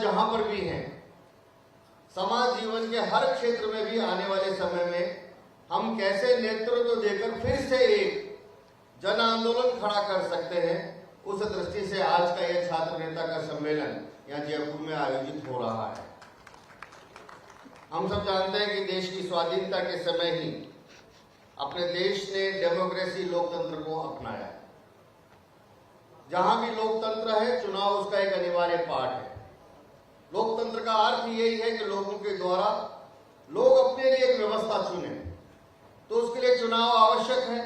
जहां पर भी हैं, समाज जीवन के हर क्षेत्र में भी आने वाले समय में हम कैसे नेतृत्व देकर फिर से एक जन आंदोलन खड़ा कर सकते हैं, उस दृष्टि से आज का यह छात्र नेता का सम्मेलन यहाँ जयपुर में आयोजित हो रहा है। हम सब जानते हैं कि देश की स्वाधीनता के समय ही अपने देश ने डेमोक्रेसी लोकतंत्र को अपनाया। जहां भी लोकतंत्र है, चुनाव उसका एक अनिवार्य पार्ट है। लोकतंत्र का अर्थ यही है कि लोगों के द्वारा लोग अपने लिए एक व्यवस्था चुने, तो उसके लिए चुनाव आवश्यक है।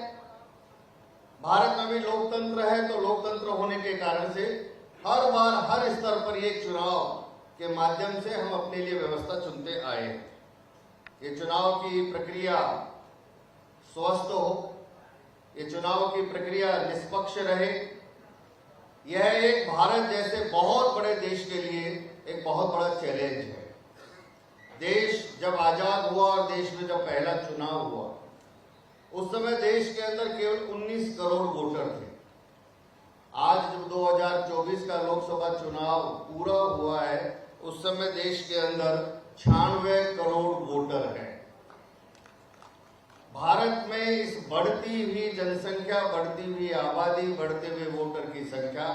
भारत में भी लोकतंत्र है, तो लोकतंत्र होने के कारण से हर बार हर स्तर पर ये चुनाव के माध्यम से हम अपने लिए व्यवस्था चुनते आए हैं। ये चुनाव की प्रक्रिया स्वस्थ हो, ये चुनाव की प्रक्रिया निष्पक्ष रहे, यह एक भारत जैसे बहुत बड़े देश के लिए एक बहुत बड़ा चैलेंज है। देश जब आजाद हुआ और देश में जब पहला चुनाव हुआ, उस समय देश के अंदर केवल 19 करोड़ वोटर थे। आज जब 2024 का लोकसभा चुनाव पूरा हुआ है, उस समय देश के अंदर 96 करोड़ वोटर हैं। भारत में इस बढ़ती हुई जनसंख्या, बढ़ती हुई आबादी, बढ़ते हुए वोटर की संख्या,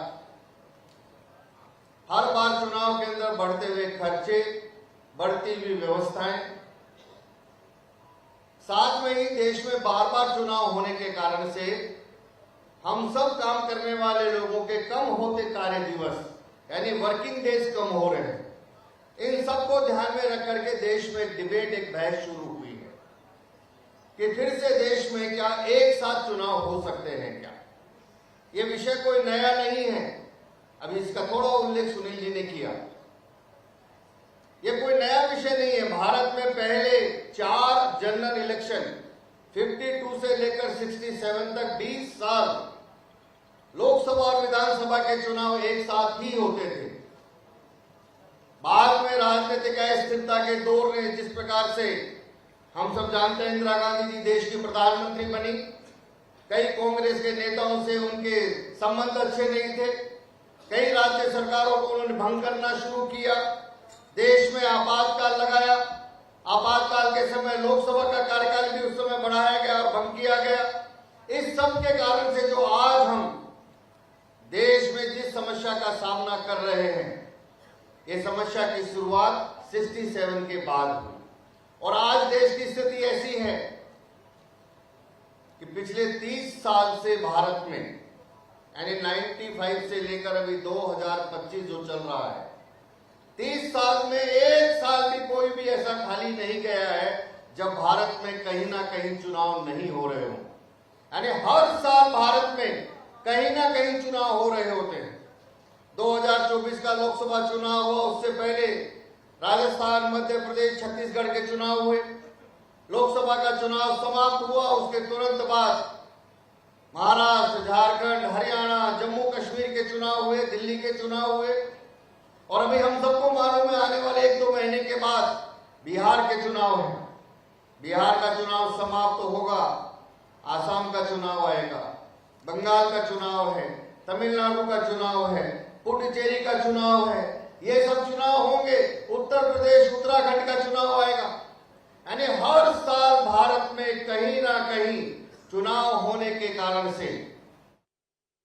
हर बार चुनाव के अंदर बढ़ते हुए खर्चे, बढ़ती हुई व्यवस्थाएं, साथ में ही देश में बार बार चुनाव होने के कारण से हम सब काम करने वाले लोगों के कम होते कार्य दिवस यानी वर्किंग डेज कम हो रहे हैं। इन सबको ध्यान में रख करके देश में एक डिबेट, एक बहस शुरू हुई है कि फिर से देश में क्या एक साथ चुनाव हो सकते हैं क्या। ये विषय कोई नया नहीं है, अभी इसका थोड़ा उल्लेख सुनील जी ने किया। ये कोई नया विषय नहीं है। भारत में पहले 4 जनरल इलेक्शन 52 से लेकर 67 तक 20 साल लोकसभा और विधानसभा के चुनाव एक साथ ही होते थे। बाद में राजनीतिक अस्थिरता के दौर ने जिस प्रकार से हम सब जानते हैं, इंदिरा गांधी जी देश की प्रधानमंत्री बनी, कई कांग्रेस के नेताओं से उनके संबंध अच्छे नहीं थे, कई राज्य सरकारों को उन्होंने भंग करना शुरू किया, देश में आपातकाल लगाया। आपातकाल के समय लोकसभा का कार्यकाल भी उस समय बढ़ाया गया और भंग किया गया। इस सब के कारण से जो आज हम देश में जिस समस्या का सामना कर रहे हैं, ये समस्या की शुरुआत 67 के बाद हुई और आज देश की स्थिति ऐसी है कि पिछले 30 साल से भारत में यानी 95 से लेकर अभी 2025 जो चल रहा है, 30 साल में एक साल भी कोई भी ऐसा खाली नहीं गया है जब भारत में कहीं ना कहीं चुनाव नहीं हो रहे हो। यानी हर साल भारत में कहीं ना कहीं चुनाव हो रहे होते हैं। 2024 का लोकसभा चुनाव हुआ, उससे पहले राजस्थान, मध्य प्रदेश, छत्तीसगढ़ के चुनाव हुए। लोकसभा का चुनाव समाप्त हुआ, उसके तुरंत बाद महाराष्ट्र, झारखंड, हरियाणा, जम्मू कश्मीर के चुनाव हुए, दिल्ली के चुनाव हुए और अभी हम सबको मालूम है आने वाले 1-2 महीने के बाद बिहार के चुनाव है। बिहार का चुनाव समाप्त होगा, आसाम का चुनाव आएगा, बंगाल का चुनाव है, तमिलनाडु का चुनाव है, पुडुचेरी का चुनाव है, ये सब चुनाव होंगे, उत्तर प्रदेश, उत्तराखंड का चुनाव आएगा। यानी हर साल भारत में कहीं ना कहीं चुनाव होने के कारण से